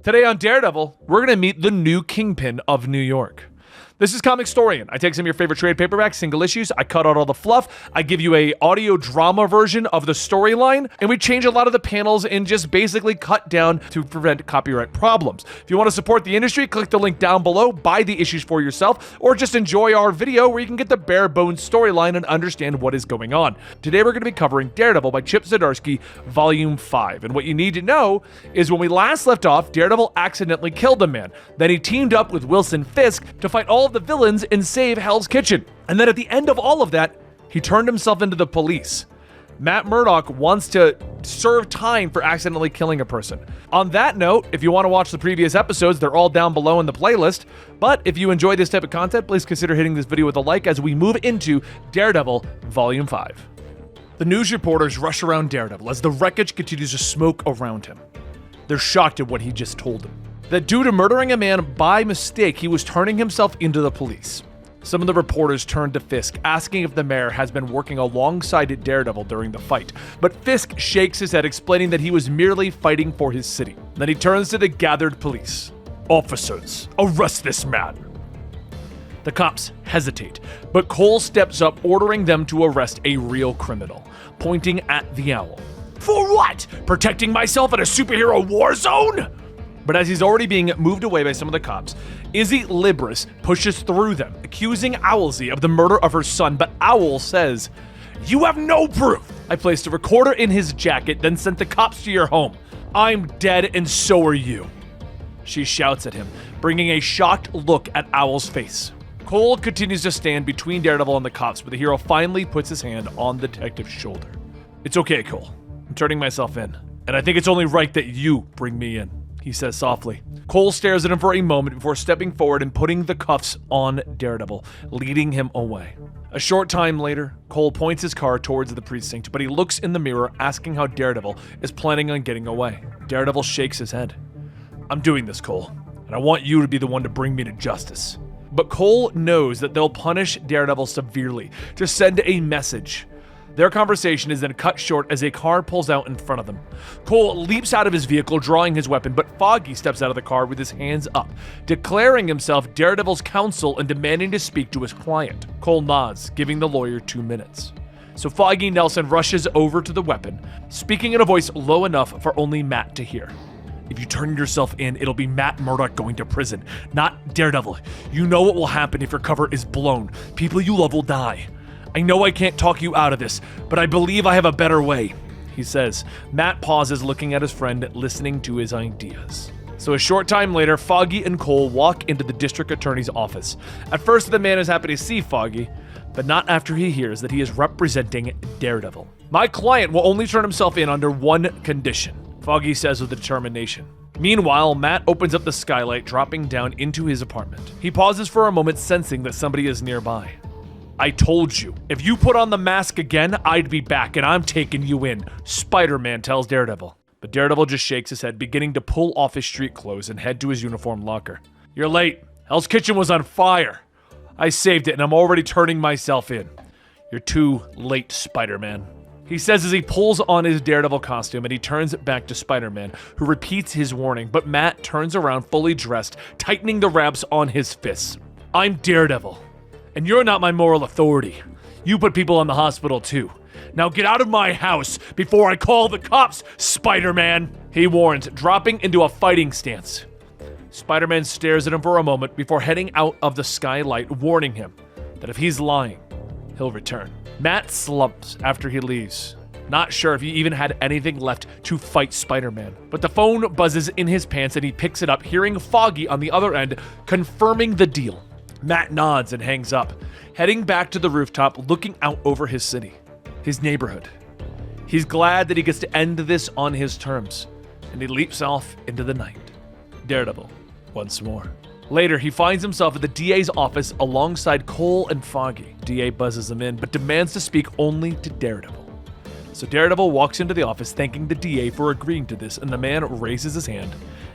Today on Daredevil, we're going to meet the new Kingpin of New York. This is Comicstorian. I take some of your favorite trade paperbacks, single issues, I cut out all the fluff, I give you a audio drama version of the storyline, and we change a lot of the panels and just basically cut down to prevent copyright problems. If you want to support the industry, click the link down below, buy the issues for yourself, or just enjoy our video where you can get the bare bones storyline and understand what is going on. Today we're going to be covering Daredevil by Chip Zdarsky, Volume 5. And what you need to know is when we last left off, Daredevil accidentally killed a man. Then he teamed up with Wilson Fisk to fight all of the villains and save Hell's Kitchen. And then at the end of all of that, he turned himself into the police. Matt Murdock wants to serve time for accidentally killing a person. On that note, if you want to watch the previous episodes, they're all down below in the playlist. But if you enjoy this type of content, please consider hitting this video with a like as we move into Daredevil Volume 5. The news reporters rush around Daredevil as the wreckage continues to smoke around him. They're shocked at what he just told them. That due to murdering a man by mistake, he was turning himself into the police. Some of the reporters turned to Fisk, asking if the mayor has been working alongside Daredevil during the fight. But Fisk shakes his head, explaining that he was merely fighting for his city. Then he turns to the gathered police. "Officers, arrest this man." The cops hesitate, but Cole steps up, ordering them to arrest a real criminal, pointing at the owl. "For what? Protecting myself in a superhero war zone?" But as he's already being moved away by some of the cops, Izzy Libris pushes through them, accusing Owlsy of the murder of her son, but Owl says, "You have no proof. I placed a recorder in his jacket, then sent the cops to your home. I'm dead and so are you." She shouts at him, bringing a shocked look at Owl's face. Cole continues to stand between Daredevil and the cops, but the hero finally puts his hand on the detective's shoulder. "It's okay, Cole. I'm turning myself in, and I think it's only right that you bring me in," he says softly. Cole stares at him for a moment before stepping forward and putting the cuffs on Daredevil, leading him away. A short time later, Cole points his car towards the precinct, but he looks in the mirror asking how Daredevil is planning on getting away. Daredevil shakes his head. "I'm doing this, Cole, and I want you to be the one to bring me to justice." But Cole knows that they'll punish Daredevil severely to send a message. Their conversation is then cut short as a car pulls out in front of them. Cole leaps out of his vehicle, drawing his weapon, but Foggy steps out of the car with his hands up, declaring himself Daredevil's counsel and demanding to speak to his client. Cole nods, giving the lawyer 2 minutes. So Foggy Nelson rushes over to the weapon, speaking in a voice low enough for only Matt to hear. "If you turn yourself in, it'll be Matt Murdock going to prison, not Daredevil. You know what will happen if your cover is blown. People you love will die. I know I can't talk you out of this, but I believe I have a better way," he says. Matt pauses, looking at his friend, listening to his ideas. So a short time later, Foggy and Cole walk into the district attorney's office. At first, the man is happy to see Foggy, but not after he hears that he is representing Daredevil. "My client will only turn himself in under one condition," Foggy says with determination. Meanwhile, Matt opens up the skylight, dropping down into his apartment. He pauses for a moment, sensing that somebody is nearby. "I told you, if you put on the mask again, I'd be back, and I'm taking you in," Spider-Man tells Daredevil. But Daredevil just shakes his head, beginning to pull off his street clothes and head to his uniform locker. "You're late. Hell's Kitchen was on fire. I saved it, and I'm already turning myself in. You're too late, Spider-Man," he says as he pulls on his Daredevil costume, and he turns it back to Spider-Man, who repeats his warning, but Matt turns around fully dressed, tightening the wraps on his fists. "I'm Daredevil. And you're not my moral authority. You put people in the hospital too. Now get out of my house before I call the cops, Spider-Man," he warns, dropping into a fighting stance. Spider-Man stares at him for a moment before heading out of the skylight, warning him that if he's lying, he'll return. Matt slumps after he leaves, not sure if he even had anything left to fight Spider-Man. But the phone buzzes in his pants and he picks it up, hearing Foggy on the other end, confirming the deal. Matt nods and hangs up, heading back to the rooftop, looking out over his city, his neighborhood. He's glad that he gets to end this on his terms, and he leaps off into the night. Daredevil, once more. Later, he finds himself at the DA's office alongside Cole and Foggy. DA buzzes him in, but demands to speak only to Daredevil. So Daredevil walks into the office, thanking the DA for agreeing to this, and the man raises his hand,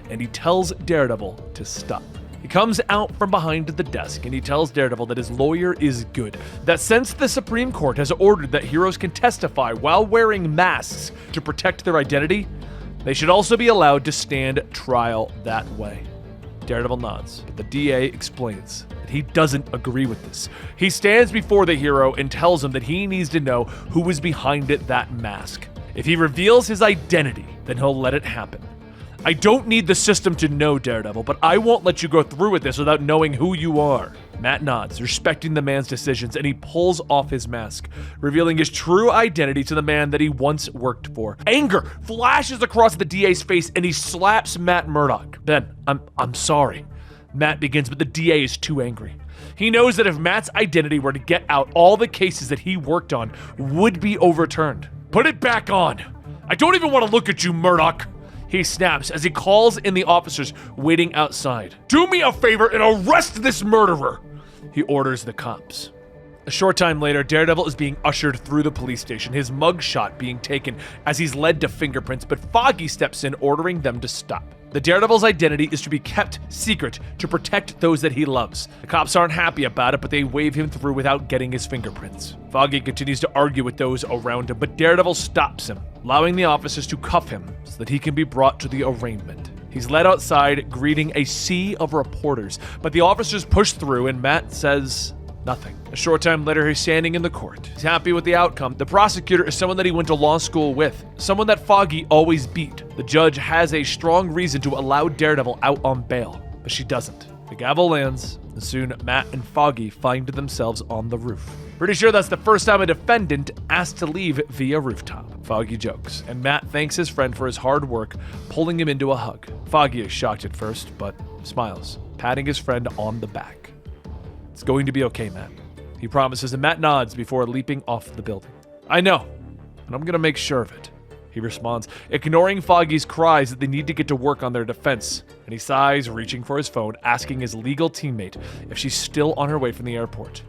and he tells Daredevil to stop. He comes out from behind the desk and he tells Daredevil that his lawyer is good, that since the Supreme Court has ordered that heroes can testify while wearing masks to protect their identity, They should also be allowed to stand trial that way. Daredevil nods, but the DA explains that he doesn't agree with this. He stands before the hero and tells him that he needs to know who was behind that mask. If he reveals his identity, then he'll let it happen. I don't need the system to know, Daredevil, but I won't let you go through with this without knowing who you are. Matt nods, respecting the man's decisions, and he pulls off his mask, revealing his true identity to the man that he once worked for. Anger flashes across the DA's face, and he slaps Matt Murdock. Ben, I'm sorry. Matt begins, but the DA is too angry. He knows that if Matt's identity were to get out, all the cases that he worked on would be overturned. Put it back on. I don't even want to look at you, Murdock. He snaps as he calls in the officers waiting outside. Do me a favor and arrest this murderer, he orders the cops. A short time later, Daredevil is being ushered through the police station, his mugshot being taken as he's led to fingerprints, but Foggy steps in, ordering them to stop. The Daredevil's identity is to be kept secret to protect those that he loves. The cops aren't happy about it, but they wave him through without getting his fingerprints. Foggy continues to argue with those around him, but Daredevil stops him, allowing the officers to cuff him so that he can be brought to the arraignment. He's led outside, greeting a sea of reporters, but the officers push through and Matt says nothing. A short time later, he's standing in the court. He's happy with the outcome. The prosecutor is someone that he went to law school with, someone that Foggy always beat. The judge has a strong reason to allow Daredevil out on bail, but she doesn't. The gavel lands, and soon Matt and Foggy find themselves on the roof. Pretty sure that's the first time a defendant asked to leave via rooftop. Foggy jokes, and Matt thanks his friend for his hard work, pulling him into a hug. Foggy is shocked at first, but smiles, patting his friend on the back. It's going to be okay, Matt, he promises, and Matt nods before leaping off the building. I know, and I'm gonna make sure of it, he responds, ignoring Foggy's cries that they need to get to work on their defense, and he sighs, reaching for his phone, asking his legal teammate if she's still on her way from the airport.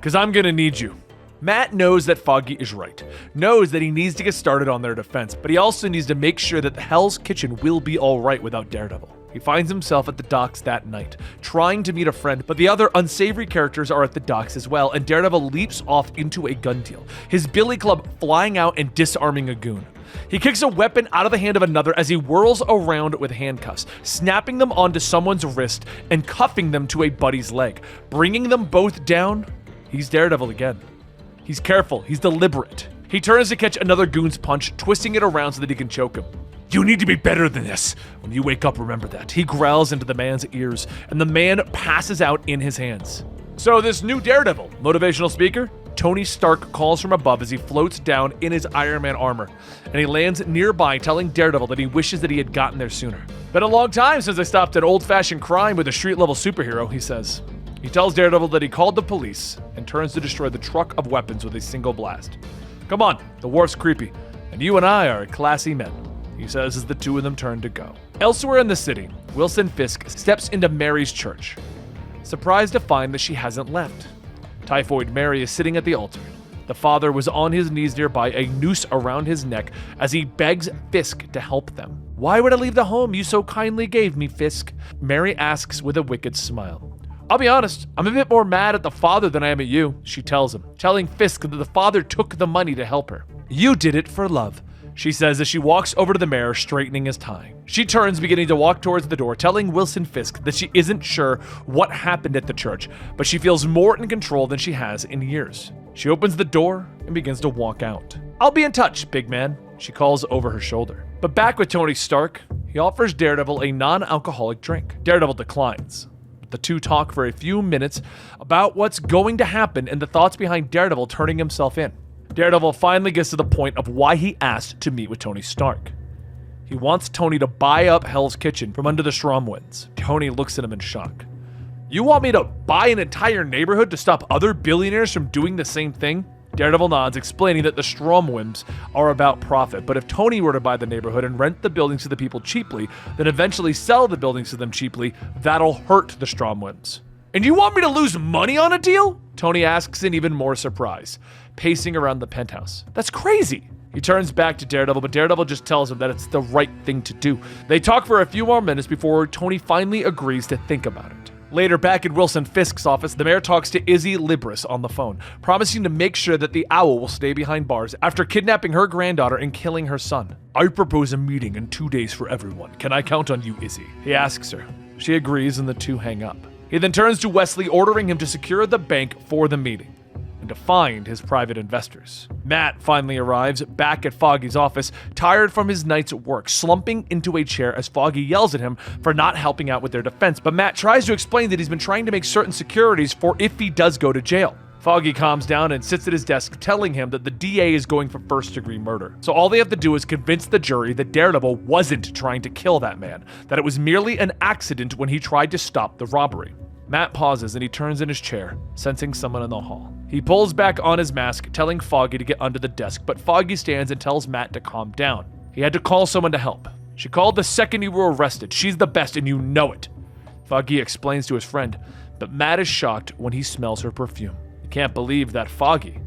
Cause I'm gonna need you. Matt knows that Foggy is right, knows that he needs to get started on their defense, but he also needs to make sure that the Hell's Kitchen will be alright without Daredevil. He finds himself at the docks that night, trying to meet a friend, but the other unsavory characters are at the docks as well, and Daredevil leaps off into a gun deal, his billy club flying out and disarming a goon. He kicks a weapon out of the hand of another as he whirls around with handcuffs, snapping them onto someone's wrist and cuffing them to a buddy's leg. Bringing them both down, he's Daredevil again. He's careful, he's deliberate. He turns to catch another goon's punch, twisting it around so that he can choke him. You need to be better than this. When you wake up, remember that. He growls into the man's ears, and the man passes out in his hands. So this new Daredevil, motivational speaker, Tony Stark calls from above as he floats down in his Iron Man armor, and he lands nearby, telling Daredevil that he wishes that he had gotten there sooner. Been a long time since I stopped an old-fashioned crime with a street-level superhero, he says. He tells Daredevil that he called the police and turns to destroy the truck of weapons with a single blast. Come on, the wharf's creepy, and you and I are classy men, he says as the two of them turn to go. Elsewhere in the city, Wilson Fisk steps into Mary's church, surprised to find that she hasn't left. Typhoid Mary is sitting at the altar. The father was on his knees nearby, a noose around his neck, as he begs Fisk to help them. Why would I leave the home you so kindly gave me, Fisk? Mary asks with a wicked smile. I'll be honest, I'm a bit more mad at the father than I am at you, she tells him, telling Fisk that the father took the money to help her. You did it for love, she says as she walks over to the mayor, straightening his tie. She turns, beginning to walk towards the door, telling Wilson Fisk that she isn't sure what happened at the church, but she feels more in control than she has in years. She opens the door and begins to walk out. I'll be in touch, big man, she calls over her shoulder. But back with Tony Stark, he offers Daredevil a non-alcoholic drink. Daredevil declines. The two talk for a few minutes about what's going to happen and the thoughts behind Daredevil turning himself in. Daredevil finally gets to the point of why he asked to meet with Tony Stark. He wants Tony to buy up Hell's Kitchen from under the Stromwinds. Tony looks at him in shock. You want me to buy an entire neighborhood to stop other billionaires from doing the same thing? Daredevil nods, explaining that the Stromwinds are about profit, but if Tony were to buy the neighborhood and rent the buildings to the people cheaply, then eventually sell the buildings to them cheaply, that'll hurt the Stromwinds. And you want me to lose money on a deal? Tony asks in even more surprise, pacing around the penthouse. That's crazy. He turns back to Daredevil, but Daredevil just tells him that it's the right thing to do. They talk for a few more minutes before Tony finally agrees to think about it. Later, back in Wilson Fisk's office, the mayor talks to Izzy Libris on the phone, promising to make sure that the owl will stay behind bars after kidnapping her granddaughter and killing her son. "I propose a meeting in 2 days for everyone. Can I count on you, Izzy?" he asks her. She agrees and the two hang up. He then turns to Wesley, ordering him to secure the bank for the meeting and to find his private investors. Matt finally arrives back at Foggy's office, tired from his night's work, slumping into a chair as Foggy yells at him for not helping out with their defense, but Matt tries to explain that he's been trying to make certain securities for if he does go to jail. Foggy calms down and sits at his desk, telling him that the DA is going for first-degree murder. So all they have to do is convince the jury that Daredevil wasn't trying to kill that man, that it was merely an accident when he tried to stop the robbery. Matt pauses and he turns in his chair, sensing someone in the hall. He pulls back on his mask, telling Foggy to get under the desk, but Foggy stands and tells Matt to calm down. He had to call someone to help. "She called the second you were arrested. She's the best and you know it," Foggy explains to his friend, but Matt is shocked when he smells her perfume. He can't believe that Foggy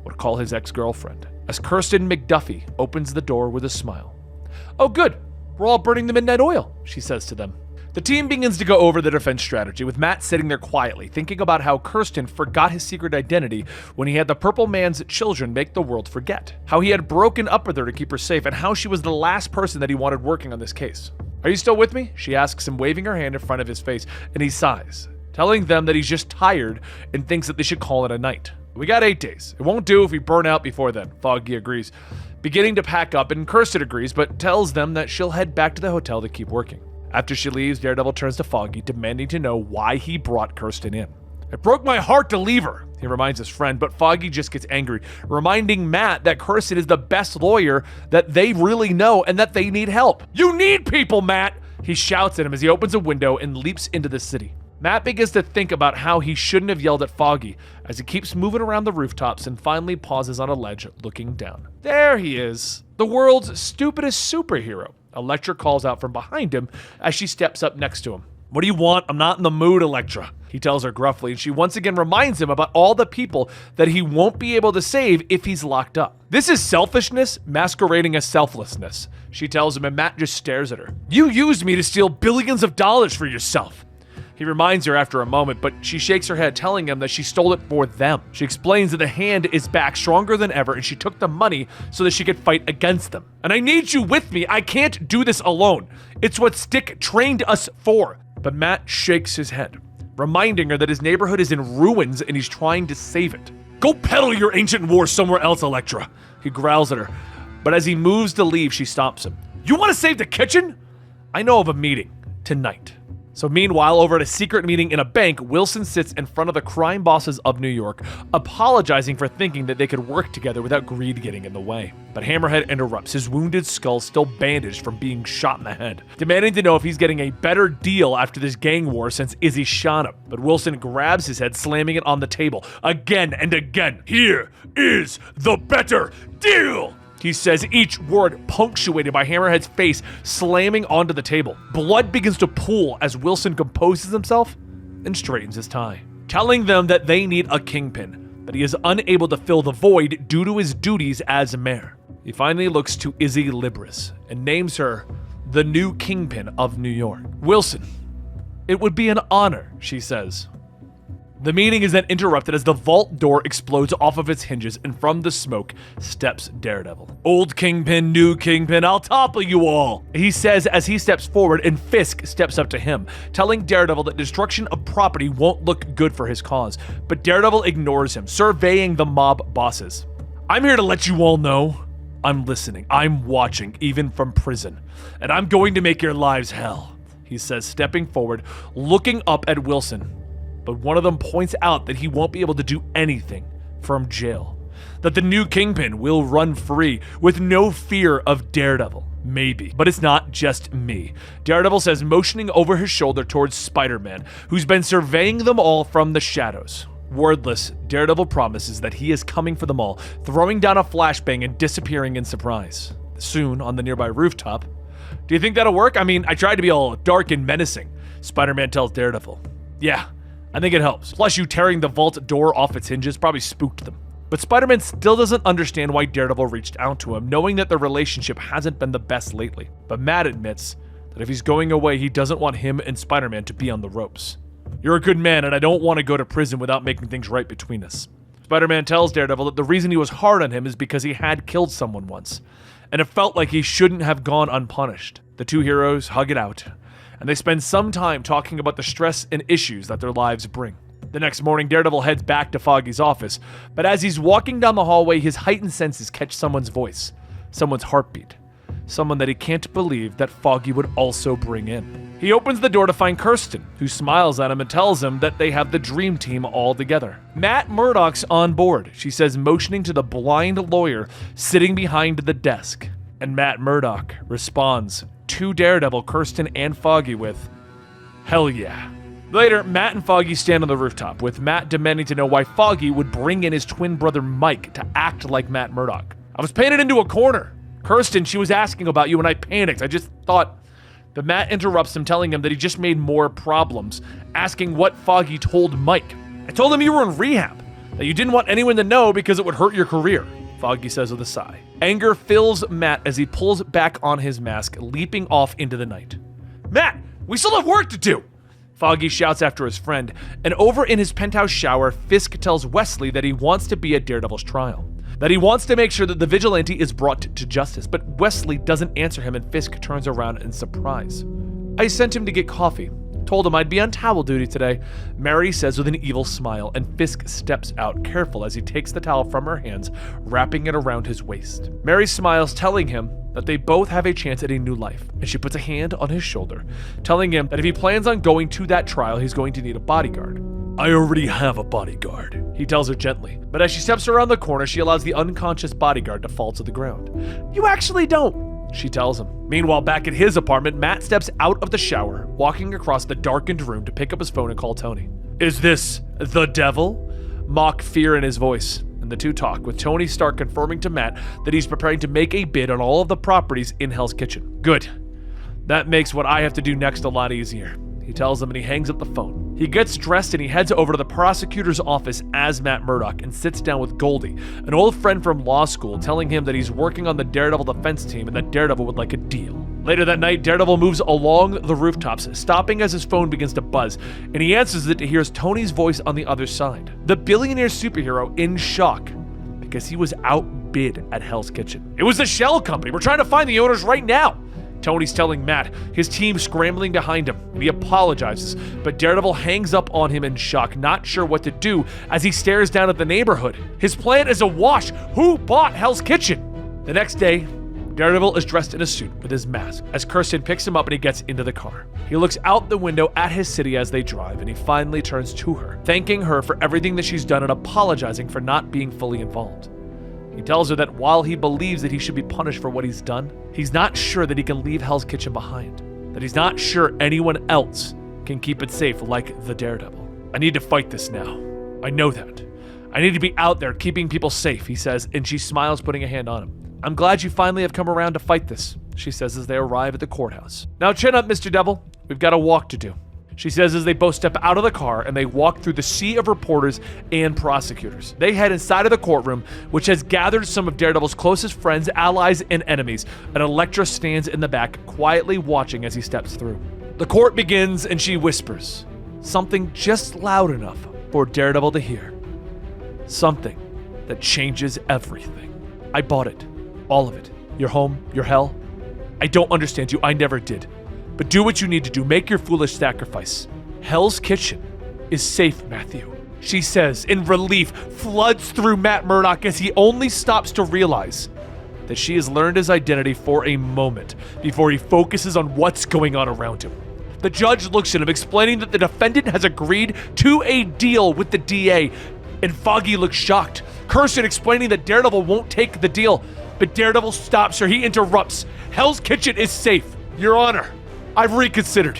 would call his ex-girlfriend, as Kirsten McDuffie opens the door with a smile. "Oh good, we're all burning the midnight oil," she says to them. The team begins to go over the defense strategy, with Matt sitting there quietly, thinking about how Kirsten forgot his secret identity when he had the Purple Man's children make the world forget, how he had broken up with her to keep her safe, and how she was the last person that he wanted working on this case. "Are you still with me?" she asks him, waving her hand in front of his face, and he sighs, telling them that he's just tired and thinks that they should call it a night. "We got 8 days. It won't do if we burn out before then," Foggy agrees, beginning to pack up, and Kirsten agrees, but tells them that she'll head back to the hotel to keep working. After she leaves, Daredevil turns to Foggy, demanding to know why he brought Kirsten in. "It broke my heart to leave her," he reminds his friend, but Foggy just gets angry, reminding Matt that Kirsten is the best lawyer that they really know and that they need help. "You need people, Matt!" he shouts at him as he opens a window and leaps into the city. Matt begins to think about how he shouldn't have yelled at Foggy as he keeps moving around the rooftops and finally pauses on a ledge looking down. There he is, the world's stupidest superhero. Elektra calls out from behind him as she steps up next to him. "What do you want? I'm not in the mood, Elektra," he tells her gruffly, and she once again reminds him about all the people that he won't be able to save if he's locked up. "This is selfishness masquerading as selflessness," she tells him, and Matt just stares at her. "You used me to steal billions of dollars for yourself." He reminds her after a moment, but she shakes her head, telling him that she stole it for them. She explains that the hand is back stronger than ever, and she took the money so that she could fight against them. "And I need you with me. I can't do this alone. It's what Stick trained us for." But Matt shakes his head, reminding her that his neighborhood is in ruins and he's trying to save it. "Go peddle your ancient war somewhere else, Elektra," he growls at her. But as he moves to leave, she stops him. "You want to save the kitchen? I know of a meeting tonight." So meanwhile, over at a secret meeting in a bank, Wilson sits in front of the crime bosses of New York, apologizing for thinking that they could work together without greed getting in the way. But Hammerhead interrupts, his wounded skull still bandaged from being shot in the head, demanding to know if he's getting a better deal after this gang war since Izzy shot him. But Wilson grabs his head, slamming it on the table again and again. "Here is the better deal," he says, each word punctuated by Hammerhead's face slamming onto the table. Blood begins to pool as Wilson composes himself and straightens his tie, telling them that they need a Kingpin, but he is unable to fill the void due to his duties as mayor. He finally looks to Izzy Libris and names her the new Kingpin of New York. "Wilson, it would be an honor," she says. The meeting is then interrupted as the vault door explodes off of its hinges, and from the smoke steps Daredevil. "Old Kingpin, new Kingpin, I'll topple you all," he says as he steps forward, and Fisk steps up to him, telling Daredevil that destruction of property won't look good for his cause. But Daredevil ignores him, surveying the mob bosses. "I'm here to let you all know I'm listening. I'm watching, even from prison, and I'm going to make your lives hell," he says, stepping forward, looking up at Wilson. But one of them points out that he won't be able to do anything from jail, that the new Kingpin will run free with no fear of Daredevil. Maybe, but it's not just me, Daredevil says, motioning over his shoulder towards Spider-Man, who's been surveying them all from the shadows. Wordless, Daredevil promises that he is coming for them all, throwing down a flashbang and disappearing in surprise. Soon, on the nearby rooftop. "Do you think that'll work? I mean, I tried to be all dark and menacing," Spider-Man tells Daredevil. "Yeah, I think it helps. Plus, you tearing the vault door off its hinges probably spooked them." But Spider-Man still doesn't understand why Daredevil reached out to him, knowing that their relationship hasn't been the best lately. But Matt admits that if he's going away, he doesn't want him and Spider-Man to be on the ropes. You're a good man, and I don't want to go to prison without making things right between us. Spider-Man tells Daredevil that the reason he was hard on him is because he had killed someone once, and it felt like he shouldn't have gone unpunished. The two heroes hug it out, and they spend some time talking about the stress and issues that their lives bring. The next morning, Daredevil heads back to Foggy's office, but as he's walking down the hallway, his heightened senses catch someone's voice, someone's heartbeat, someone that he can't believe that Foggy would also bring in. He opens the door to find Kirsten, who smiles at him and tells him that they have the dream team all together. Matt Murdock's on board, she says, motioning to the blind lawyer sitting behind the desk. And Matt Murdock responds to Daredevil, Kirsten, and Foggy with, "Hell yeah." Later, Matt and Foggy stand on the rooftop, with Matt demanding to know why Foggy would bring in his twin brother Mike to act like Matt Murdock. "I was painted into a corner. Kirsten, she was asking about you and I panicked. I just thought..." But Matt interrupts him, telling him that he just made more problems, asking what Foggy told Mike. "I told him you were in rehab, that you didn't want anyone to know because it would hurt your career," Foggy says with a sigh. Anger fills Matt as he pulls back on his mask, leaping off into the night. "Matt, we still have work to do!" Foggy shouts after his friend, and over in his penthouse shower, Fisk tells Wesley that he wants to be at Daredevil's trial, that he wants to make sure that the vigilante is brought to justice, but Wesley doesn't answer him and Fisk turns around in surprise. "I sent him to get coffee. Told him I'd be on towel duty today," Mary says with an evil smile, and Fisk steps out, careful as he takes the towel from her hands, wrapping it around his waist. Mary smiles, telling him that they both have a chance at a new life, and she puts a hand on his shoulder, telling him that if he plans on going to that trial, he's going to need a bodyguard. "I already have a bodyguard," he tells her gently, but as she steps around the corner, she allows the unconscious bodyguard to fall to the ground. "You actually don't," she tells him. Meanwhile, back at his apartment, Matt steps out of the shower, walking across the darkened room to pick up his phone and call Tony. "Is this the devil?" Mock fear in his voice, and the two talk, with Tony Stark confirming to Matt that he's preparing to make a bid on all of the properties in Hell's Kitchen. "Good. That makes what I have to do next a lot easier," he tells him, and he hangs up the phone. He gets dressed and he heads over to the prosecutor's office as Matt Murdock and sits down with Goldie, an old friend from law school, telling him that he's working on the Daredevil defense team and that Daredevil would like a deal. Later that night, Daredevil moves along the rooftops, stopping as his phone begins to buzz, and he answers it to hear Tony's voice on the other side. The billionaire superhero in shock because he was outbid at Hell's Kitchen. "It was the shell company. We're trying to find the owners right now," Tony's telling Matt, his team scrambling behind him, and he apologizes, but Daredevil hangs up on him in shock, not sure what to do as he stares down at the neighborhood. His plan is a wash. Who bought Hell's Kitchen? The next day, Daredevil is dressed in a suit with his mask as Kirsten picks him up and he gets into the car. He looks out the window at his city as they drive, and he finally turns to her, thanking her for everything that she's done and apologizing for not being fully involved. He tells her that while he believes that he should be punished for what he's done, he's not sure that he can leave Hell's Kitchen behind, that he's not sure anyone else can keep it safe like the Daredevil. "I need to fight this now. I know that. I need to be out there keeping people safe," he says, and she smiles, putting a hand on him. "I'm glad you finally have come around to fight this," she says as they arrive at the courthouse. "Now chin up, Mr. Devil. We've got a walk to do," she says as they both step out of the car and they walk through the sea of reporters and prosecutors. They head inside of the courtroom, which has gathered some of Daredevil's closest friends, allies, and enemies, and Elektra stands in the back, quietly watching as he steps through. The court begins and she whispers, something just loud enough for Daredevil to hear. Something that changes everything. "I bought it. All of it. Your home, your hell. I don't understand you. I never did. But do what you need to do. Make your foolish sacrifice. Hell's Kitchen is safe, Matthew," she says, and relief floods through Matt Murdock as he only stops to realize that she has learned his identity for a moment before he focuses on what's going on around him. The judge looks at him, explaining that the defendant has agreed to a deal with the DA, and Foggy looks shocked. Kirsten explaining that Daredevil won't take the deal, but Daredevil stops her. He interrupts. "Hell's Kitchen is safe. Your Honor, I've reconsidered.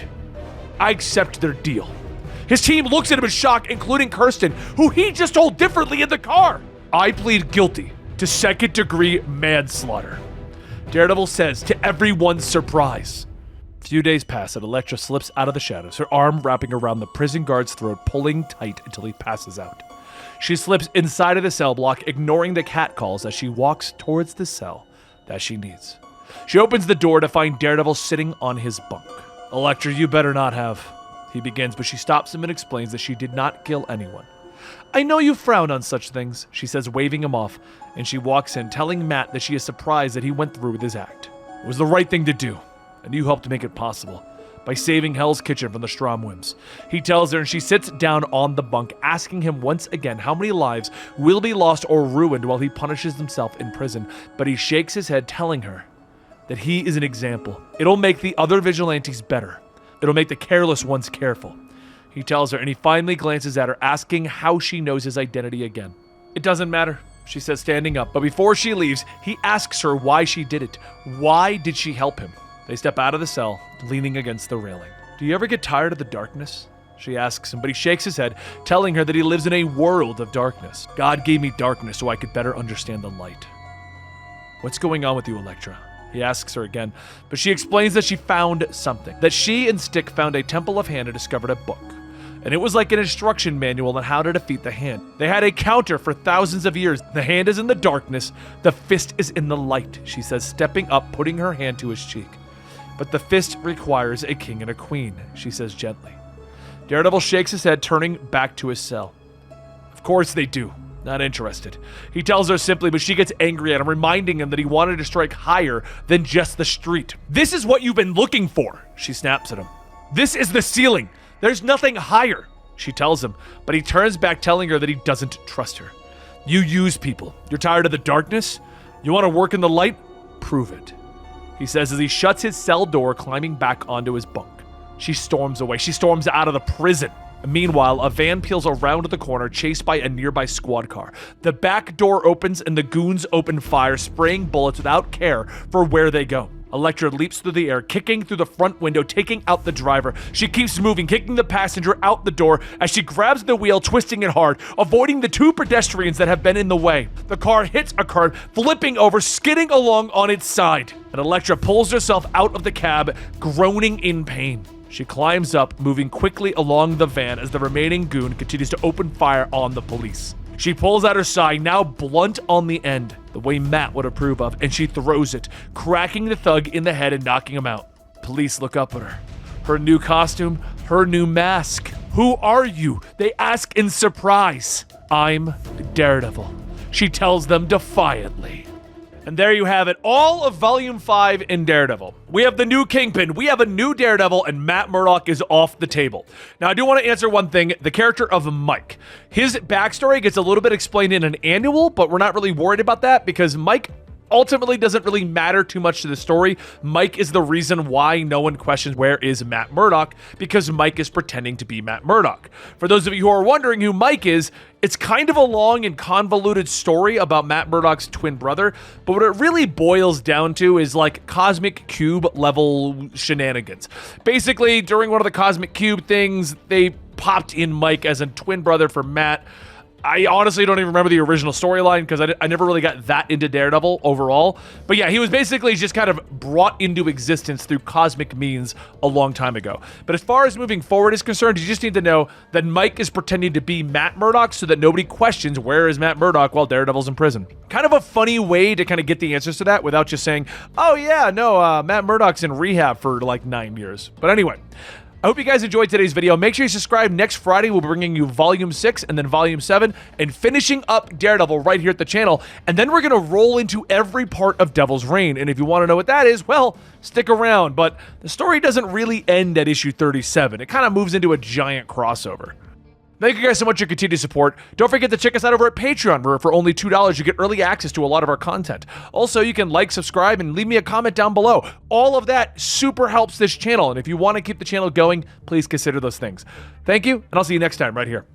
I accept their deal." His team looks at him in shock, including Kirsten, who he just told differently in the car. "I plead guilty to second-degree manslaughter," Daredevil says to everyone's surprise. A few days pass and Elektra slips out of the shadows, her arm wrapping around the prison guard's throat, pulling tight until he passes out. She slips inside of the cell block, ignoring the catcalls as she walks towards the cell that she needs. She opens the door to find Daredevil sitting on his bunk. "Elektra, you better not have..." He begins, but she stops him and explains that she did not kill anyone. I know you frown on such things, she says, waving him off, and she walks in, telling Matt that she is surprised that he went through with his act. It was the right thing to do, and you helped make it possible by saving Hell's Kitchen from the Stromwyms. He tells her, and she sits down on the bunk, asking him once again how many lives will be lost or ruined while he punishes himself in prison, but he shakes his head, telling her that he is an example. It'll make the other vigilantes better. It'll make the careless ones careful. He tells her, and he finally glances at her, asking how she knows his identity again. It doesn't matter, she says, standing up, but before she leaves, he asks her why she did it. Why did she help him? They step out of the cell, leaning against the railing. Do you ever get tired of the darkness? She asks him, but he shakes his head, telling her that he lives in a world of darkness. God gave me darkness so I could better understand the light. What's going on with you, Elektra? He asks her again, but she explains that she found something. That she and Stick found a Temple of Hand and discovered a book. And it was like an instruction manual on how to defeat the hand. They had a counter for thousands of years. The hand is in the darkness, the fist is in the light, she says, stepping up, putting her hand to his cheek. But the fist requires a king and a queen, she says gently. Daredevil shakes his head, turning back to his cell. Of course they do. Not interested. He tells her simply, but she gets angry at him, reminding him that he wanted to strike higher than just the street. This is what you've been looking for, she snaps at him. This is the ceiling. There's nothing higher, she tells him, but he turns back, telling her that he doesn't trust her. You use people. You're tired of the darkness? You want to work in the light? Prove it, he says as he shuts his cell door, climbing back onto his bunk. She storms away. She storms out of the prison. Meanwhile, a van peels around the corner, chased by a nearby squad car. The back door opens and the goons open fire, spraying bullets without care for where they go. Elektra leaps through the air, kicking through the front window, taking out the driver. She keeps moving, kicking the passenger out the door as she grabs the wheel, twisting it hard, avoiding the two pedestrians that have been in the way. The car hits a curb, flipping over, skidding along on its side. And Elektra pulls herself out of the cab, groaning in pain. She climbs up, moving quickly along the van as the remaining goon continues to open fire on the police. She pulls out her sai, now blunt on the end, the way Matt would approve of, and she throws it, cracking the thug in the head and knocking him out. Police look up at her. Her new costume, her new mask. Who are you? They ask in surprise. I'm Daredevil, she tells them defiantly. And there you have it, all of Volume 5 in Daredevil. We have the new Kingpin, we have a new Daredevil, and Matt Murdock is off the table. Now, I do want to answer one thing, the character of Mike. His backstory gets a little bit explained in an annual, but we're not really worried about that because Mike ultimately doesn't really matter too much to the story. Mike is the reason why no one questions where is Matt Murdock, because Mike is pretending to be Matt Murdock. For those of you who are wondering who Mike is, it's kind of a long and convoluted story about Matt Murdock's twin brother, but what it really boils down to is like Cosmic Cube level shenanigans. Basically, during one of the Cosmic Cube things, they popped in Mike as a twin brother for Matt. I honestly don't even remember the original storyline because I never really got that into Daredevil overall. But yeah, he was basically just kind of brought into existence through cosmic means a long time ago. But as far as moving forward is concerned, you just need to know that Mike is pretending to be Matt Murdock so that nobody questions where is Matt Murdock while Daredevil's in prison. Kind of a funny way to kind of get the answers to that without just saying, oh yeah, no, Matt Murdock's in rehab for like 9 years. But anyway, I hope you guys enjoyed today's video. Make sure you subscribe. Next Friday, we'll be bringing you Volume 6 and then Volume 7 and finishing up Daredevil right here at the channel. And then we're going to roll into every part of Devil's Reign. And if you want to know what that is, well, stick around. But the story doesn't really end at issue 37. It kind of moves into a giant crossover. Thank you guys so much for your continued support. Don't forget to check us out over at Patreon, where for only $2 you get early access to a lot of our content. Also, you can like, subscribe, and leave me a comment down below. All of that super helps this channel, and if you want to keep the channel going, please consider those things. Thank you, and I'll see you next time right here.